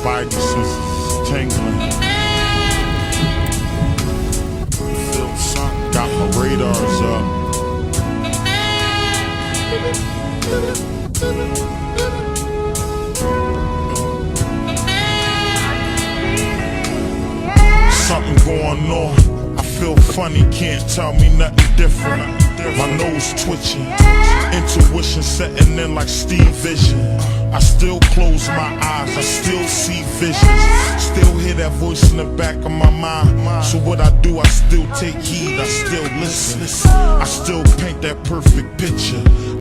spidey senses tingling. Feel something, got my radars up. Something going on, I feel funny, can't tell me nothing different. My nose twitching, intuition setting in like Steve Vision. I still close my eyes, I still see visions. Still hear that voice in the back of my mind. So what I do, I still take heed, I still listen. I still paint that perfect picture.